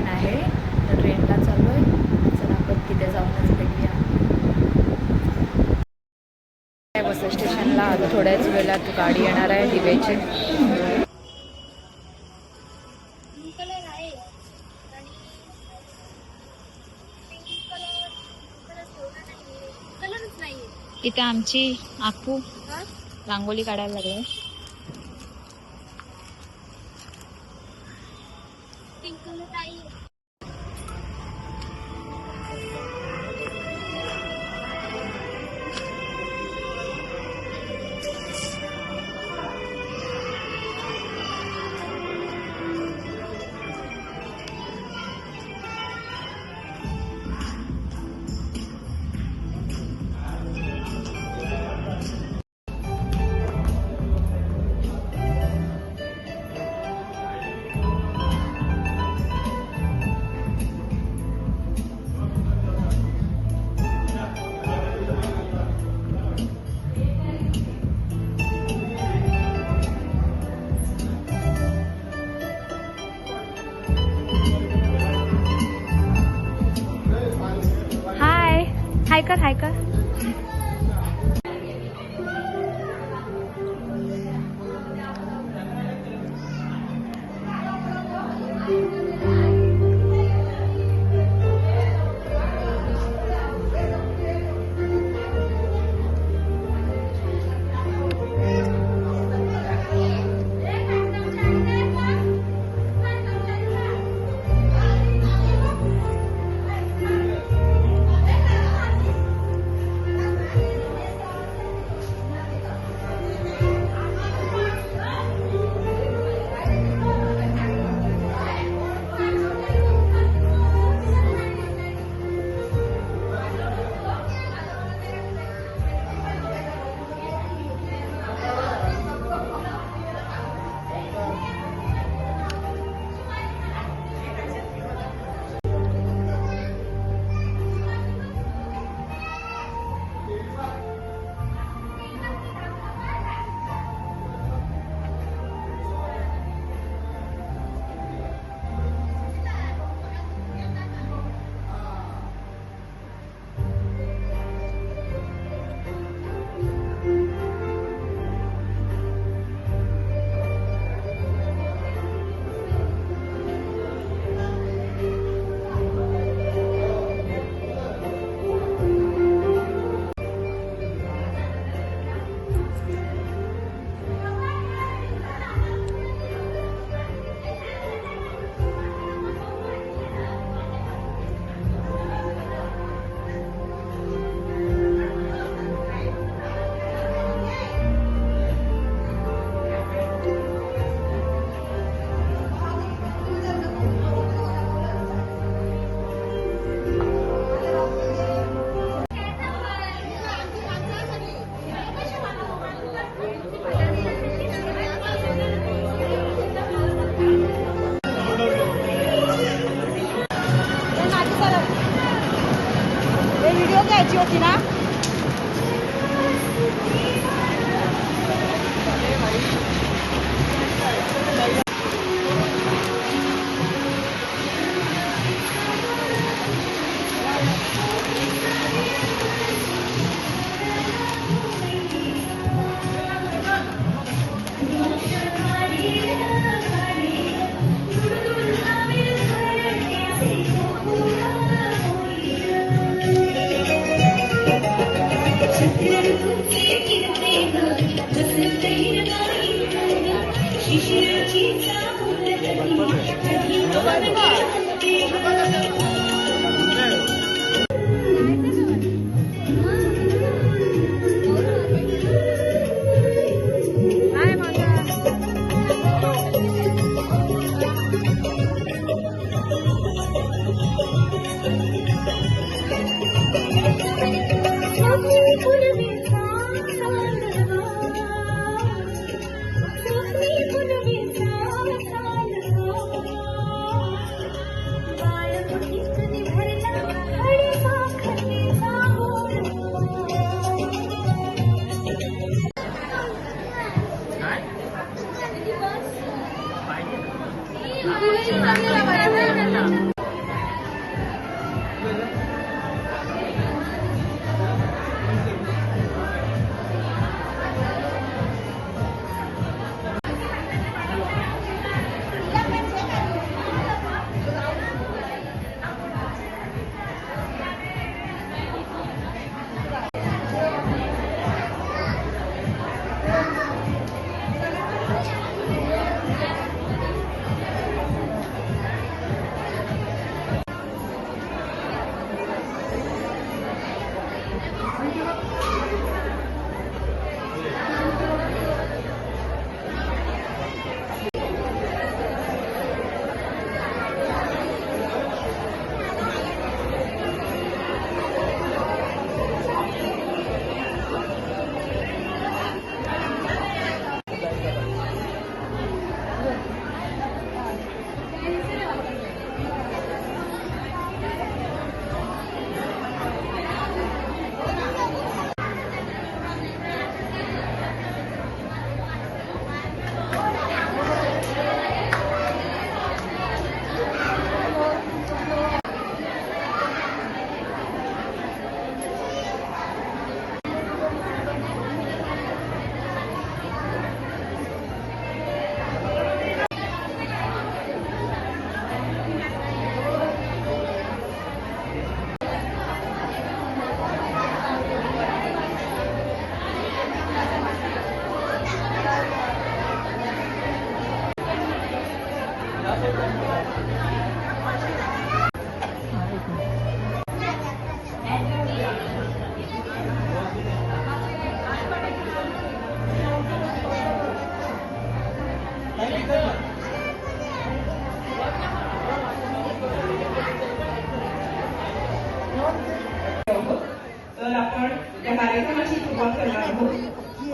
आहे, तर ट्रेनला चाललो आहे. चला आपण तिथे जाऊनच भेटूया. बस स्टेशनला आता थोड्याच वेळात गाडी येणार आहे दिवेची. इथे आमची आखू रांगोळी काढायला लागले. हाय कर हाय कर. होती ना.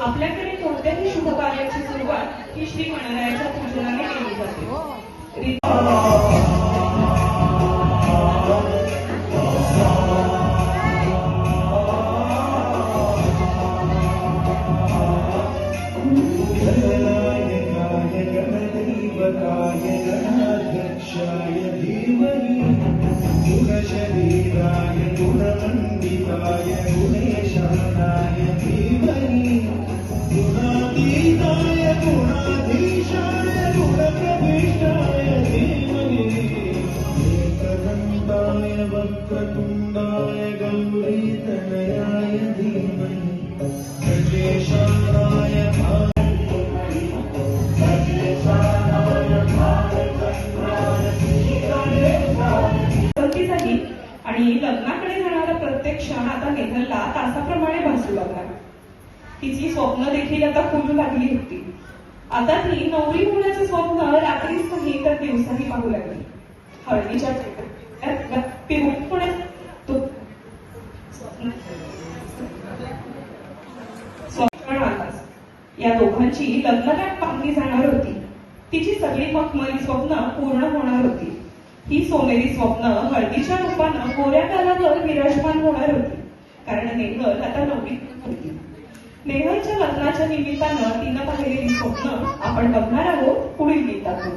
आपल्याकडे कोणत्याही शुभ कार्याची सुरुवात ही श्री गणरायाच्या पूजनाने केली जाते. गणाध्यक्षाय धीमहि गुणशरीराय गुणमण्डिताय गुणेशानाय धीमहि गुणातीताय गुणाधीशाय गुणप्रविष्टाय धीमहि एकदन्ताय वक्रतुण्डाय गौरीतनयाय धीमहि गजेशानाय पसंतीसाठी आणि लग्नाकडे जाणारा प्रत्येक क्षण आता नेहलला तासाप्रमाणे भासू लागला. तिची स्वप्न देखील आता फुलू लागली होती. आता ती नवरी होण्याचं स्वप्न रात्रीच नाही तर दिवसाही पाहू लागली. हळदीच्या स्वप्न आलाच. या दोघांची लग्नगाठ पाहिली जाणार होती. तिची सगळी मखमली स्वप्न पूर्ण होणार होती. ही सोनेरी स्वप्न हळदीच्या रूपानं गोऱ्या गालावर विराजमान होणार होती. कारण नेहल आता नवरी होती. नेहलच्या लग्नाच्या निमित्तानं तिनं पाहिलेली स्वप्न आपण बघणार आहोत पुढील गीतातून.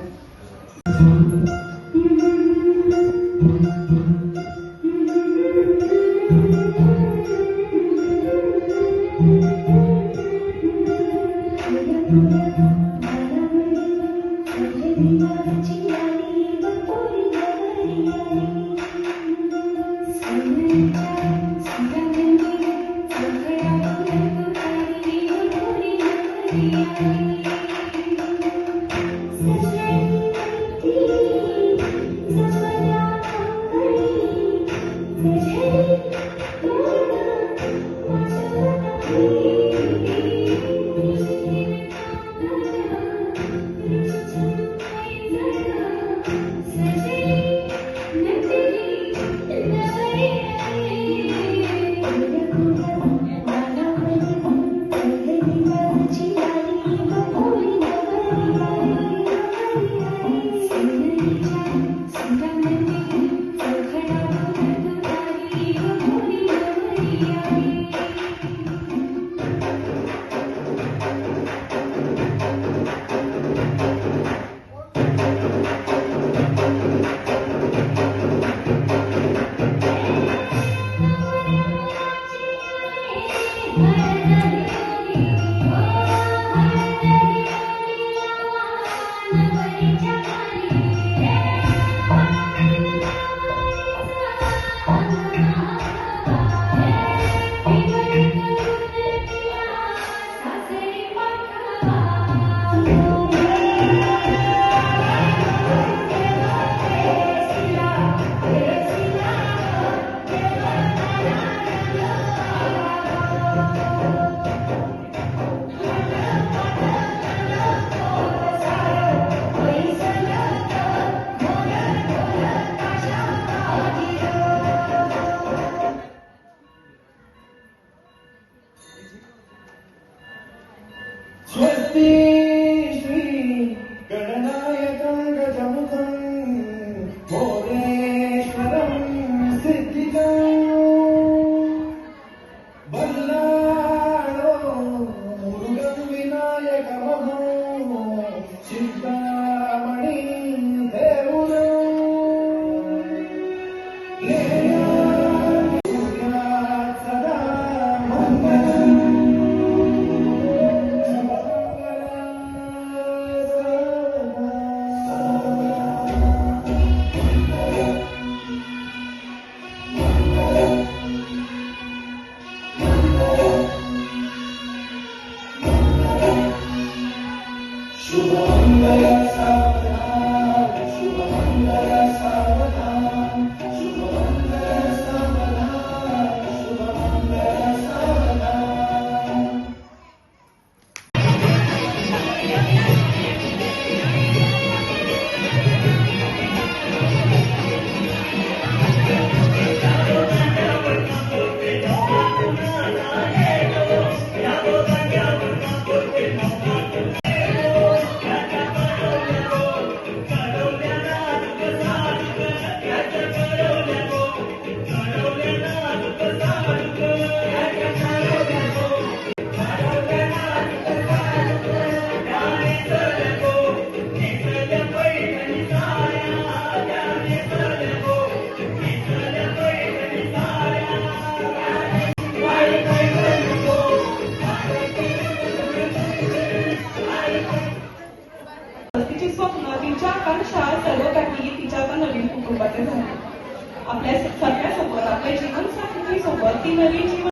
आपल्या सगळ्यासोबत, आपल्या जीवनसाथीसोबत ती नवी जीवन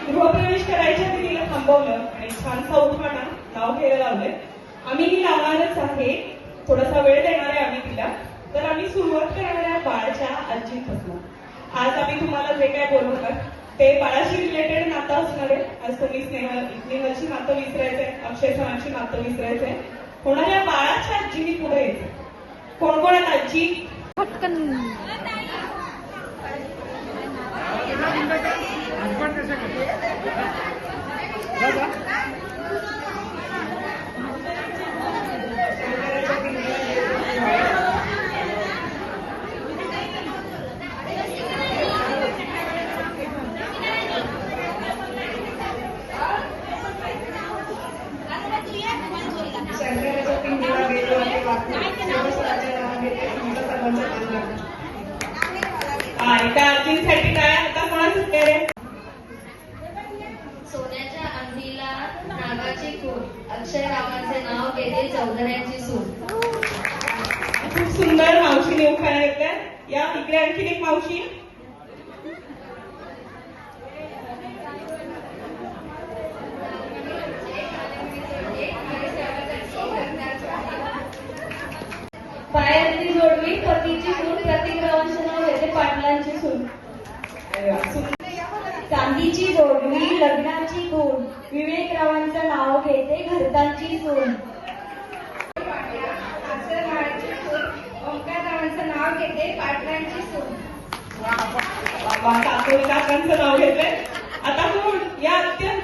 गृहप्रवेश करायच्या आधी तिला थांबवलं आणि छानसा उखाणा नाव घ्यायला लावलंय. आम्ही लावणारच आहे, थोडासा वेळ देणार आहे आम्ही तिला. तर आम्ही सुरुवात करणार आहे बाळाच्या आजीपासून. आज आम्ही तुम्हाला जे काय बोलवणार ते बाळाशी रिलेटेड नातं असणार आहे. आज तुम्ही स्नेहाची नातं विसरायचंय, अक्षय सरांची नातं विसरायचंय. होणाऱ्या बाळाच्या आजीनी पुढे यायचं. कोण कोण आहेत आजी? पटकन एका आजींसाठी काय आता कोणाच रे? सोन्याच्या अंगठीला नागाची खून, अक्षय रावांचे नाव घेते चौधऱ्यांची सून. खूप सुंदर मावशीने उखाणा घेतलाय. या इकडे आणखी एक मावशी. पायातली जोडवी पतीची सून, प्रतीक रावांचे नाव घेते पाटलांची सून. चांदीची जोडवी लग्नाची खून, विवेक रावांचं नाव घेते घरतांची सून. ओंकार रावांचं नाव घेते पाटलांची सून. काकोरी काकांचं नाव घेतलंय. आता कोण या अत्यंत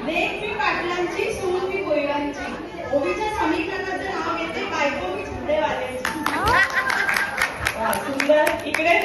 लेख मी पाटलांची, सून मी गोयवांची, ओवीच्या समीकरणाचं नाव घेते बायको मी पुढेवाल्याची. सुंदर. इकडे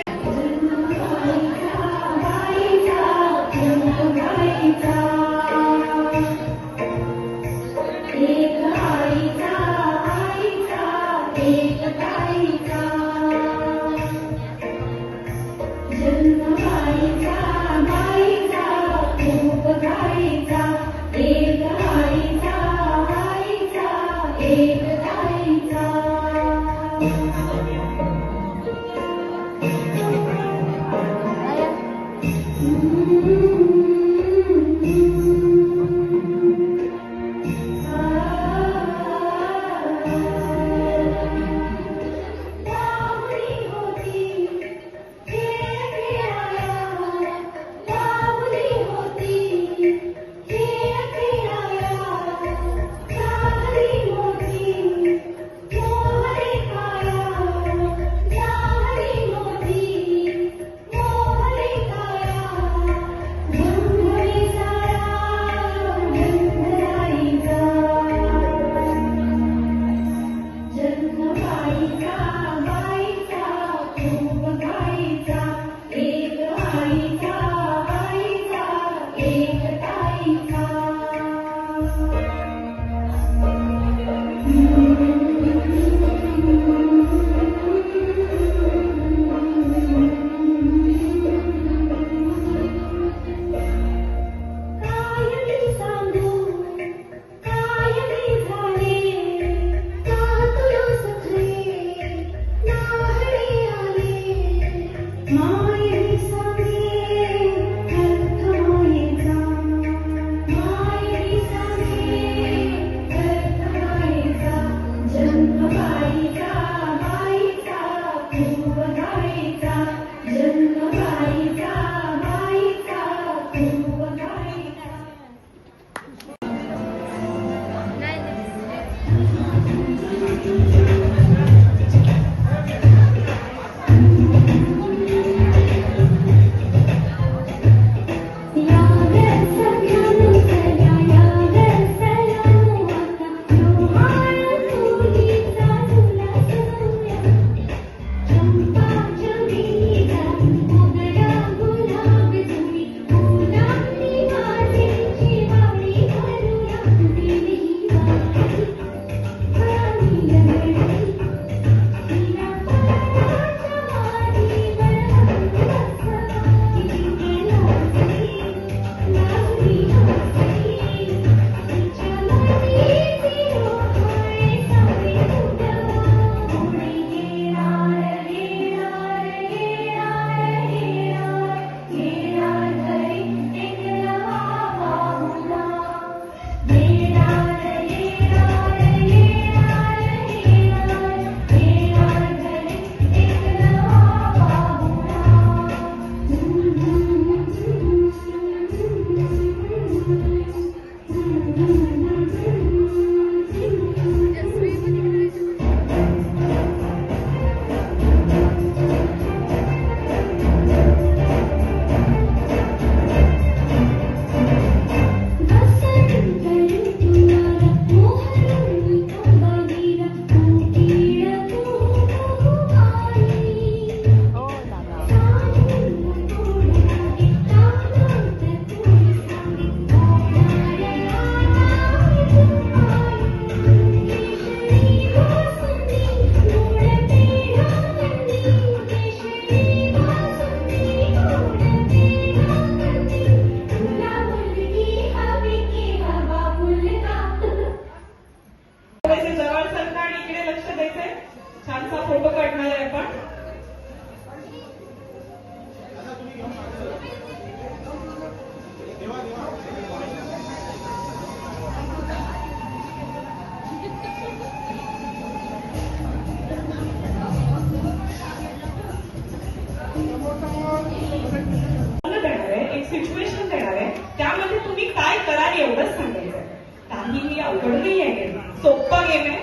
एवढंच सांगायचं आहे. काहीही अवघड नाही आहे गेम, सोपा गेम आहे.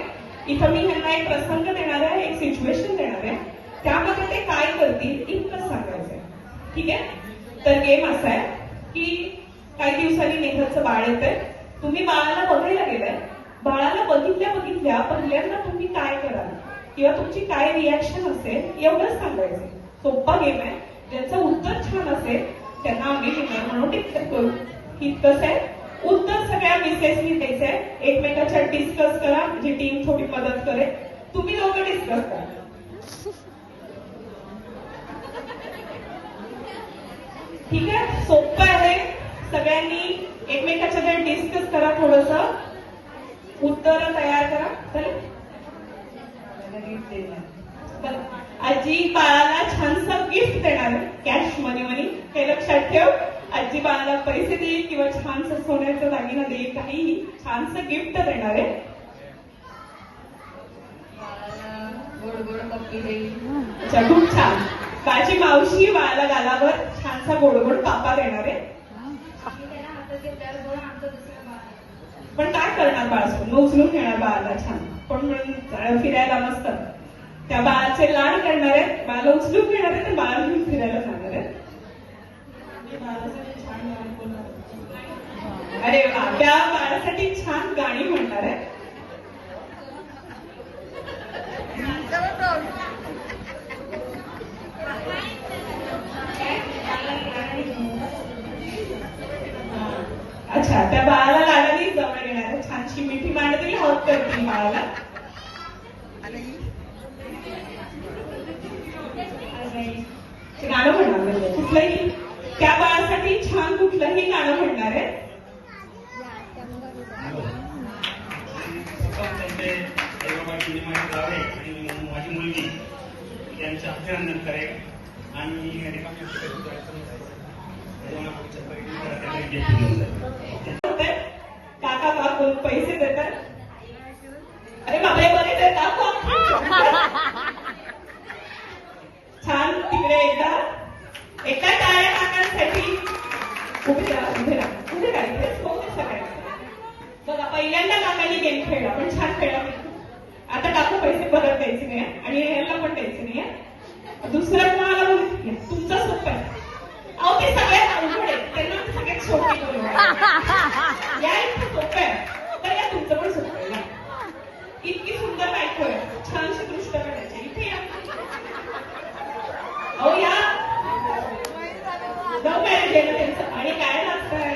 इथं मी ह्यांना एक प्रसंग देणार आहे, एक सिच्युएशन देणार आहे, त्यामध्ये ते काय करतील इतकंच सांगायचं आहे. ठीक आहे? तर गेम असा आहे की काही दिवसांनी नेहरचं बाळ येतंय, तुम्ही बाळाला बघायला गेलाय, बाळाला बघितल्या पहिल्यांदा तुम्ही काय कराल किंवा तुमची काय रिॲक्शन असेल एवढंच सांगायचं. सोपा गेम आहे. ज्याचं उत्तर छान असेल त्यांना आम्ही विनर म्हणून डिक्लेअर करू. इतकंच आहे. उत्तर सगळ्या मिसेसनी द्यायचं आहे. एकमेकाच्या डिस्कस करा, जी टीम थोडी मदत करेल. तुम्ही दोघं डिस्कस करा. ठीक आहे? सोपं आहे. सगळ्यांनी एकमेकाच्या जर डिस्कस करा, थोडस उत्तर तयार करा. चालेल? आजी बाळाला छानसं गिफ्ट देणार आहे, कॅश मनी. हे लक्षात ठेव. आजी बाळाला पैसे देईल किंवा छानसं सोन्याचं दागिना देईल, काहीही छानसं गिफ्ट देणार आहे. गोड गोड पप्पी देईल. अच्छा, खूप छान. माझी मावशी बाळाला गालावर छानसा गोड गोड पापा देणार आहे. पण काय करणार बाळासोबत? उचलून घेणार बाळाला छान, पण फिरायला मस्त त्या बाळाचे लाड करणार आहेत. बाळाला उचलून घेणार आहे, तर बाळा घेऊन फिरायला जाणार आहे. अरे वा, त्या बाळासाठी छान गाणी म्हणणार आहे. अच्छा, त्या बाळाला लाडाने जवळ येणार आहे, छानशी मिठी मांडतील, हक करतील बाळाला. गाणं म्हणणार म्हणजे कुठलंही, त्या बाळासाठी छान कुठलंही गाणं म्हणणार आहे. माझी मुलगी यांचे अभिनंदन करेल आणि काका काकू पैसे देतात. अरे बापरे, बरे देतात. छान. तिकडे एकदा टाळ्या काकांसाठी उभे राहा इथेच होते सगळ्या. बघा, पहिल्यांदा काकांनी गेम खेळला, पण छान खेळला. आता काकू पैसे परत द्यायचे नाही आणि यांना पण द्यायचे नाही. दुसरं कोणाला बोल, तुमचं सोपं आहे. अहो, ते सगळ्यात अवघड आहे, त्यांना सगळ्यात सोपी करून या. इतकं सोपं आहे, तर या तुमचं पण सोपं आहे. इतकी सुंदर बायको आहे, छानशी दृष्ट करायची. इथे या. अहो या, लव्ह मॅरेज आहे ना त्यांचं, आणि काय लागतंय?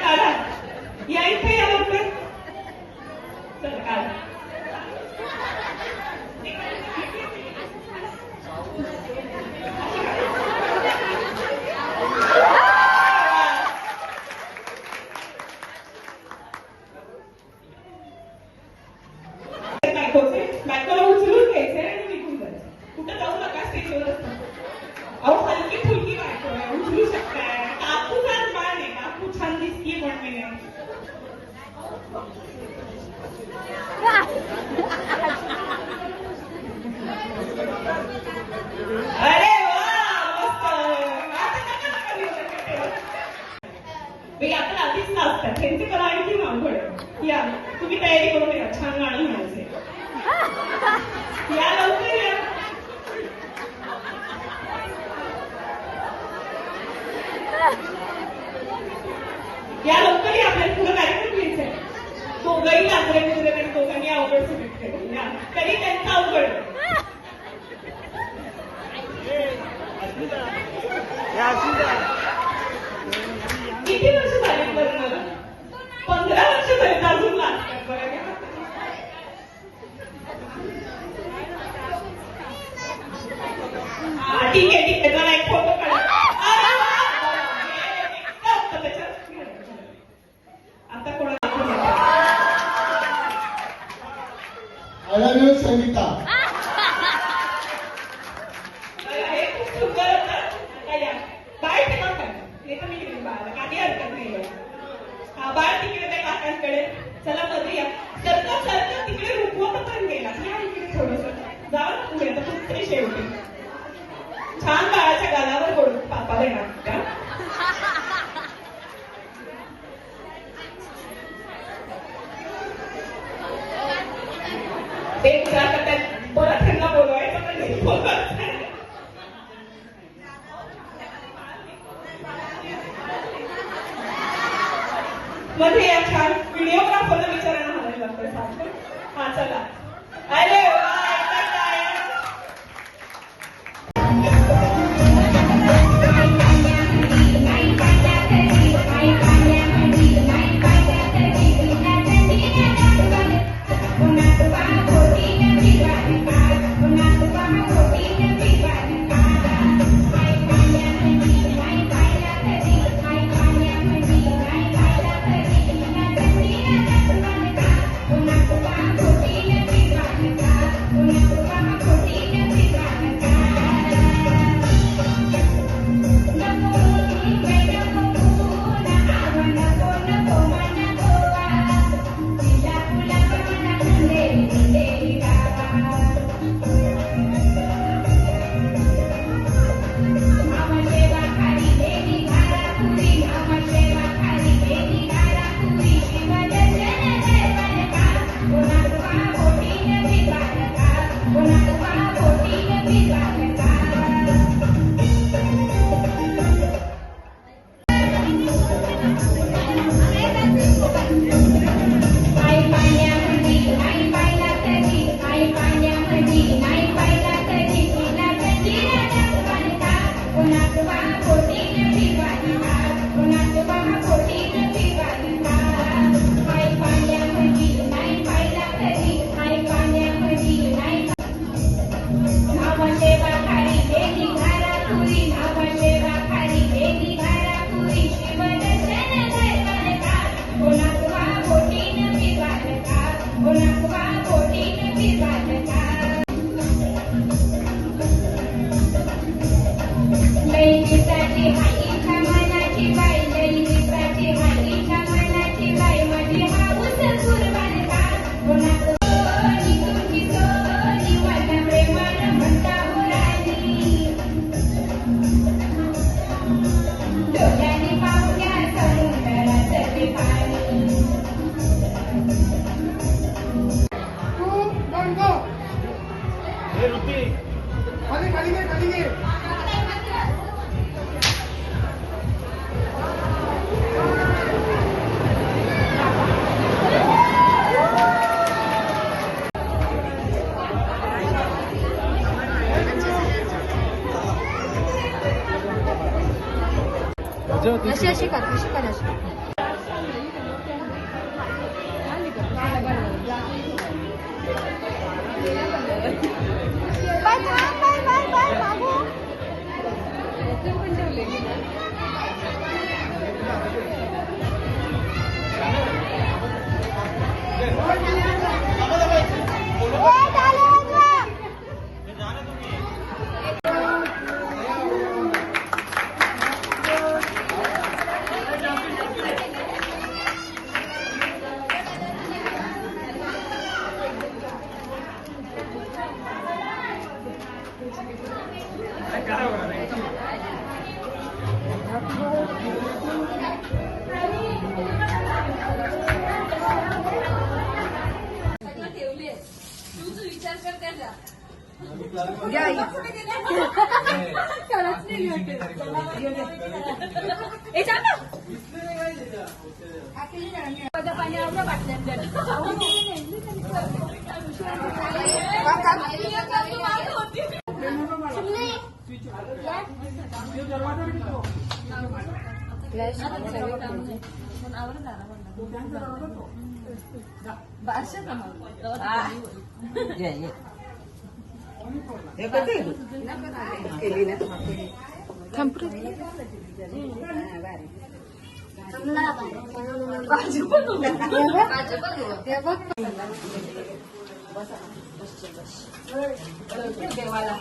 काढा. या इथे या लवकर. चला काढा. बायकोला उचलून घ्यायचंय आणि निघून जायचं. कुठं जाऊ नका, स्टेजवर असतं. अहो, हलकी फुलकी बायको आहे, उचलू शकताय. काकू छान बाळ नाही, काकू छान दिसतीये म्हणते नाही. अरे वा, मस्त. आपण आधीच नाचतात, त्यांचे कला आणखी अवघड आहे. या, तुम्ही तयारी करून या, छान गाणं म्हणायचे. या लवकर या. या लवकर या, आपल्याला पुढे कार्यक्रम घ्यायचा आहे. दोघंही लागले मुद्रे, आणि दोघांनी अवघड सिलेक्ट केलं. या, तरी त्यांचं अवघड. किती वर्ष झाली लग्नाला? 15 वर्ष झाली, अजून लागतात. बघा, ठीक आहे. जरा एक फोटो काढा. आता कोणाला आय लव्ह यू संगीता. हे खूप सुंदर होतं. बाळ ठेवा काय, हे तर मी घेईन बाळाला, काही हरकत नाही. हा, बाळ तिकडे त्या काकांकडे. चला मध्ये या. सरकत तिकडे रुकवत पण गेला. या इकडे थोडस जाऊ पुढे, आता तुमचे शेवटी. छान बाळाच्या गालावर गोड गप्पा देणार का? ते विचार करतात परत त्यांना बोलवायचं पण नाही बोलवायचं. मध्ये या छान व्हिडिओग्राफरला विचारायला म्हणायला लागतं सारखं. हा चला अरे वा, एकदा काय? अशी कर देवाला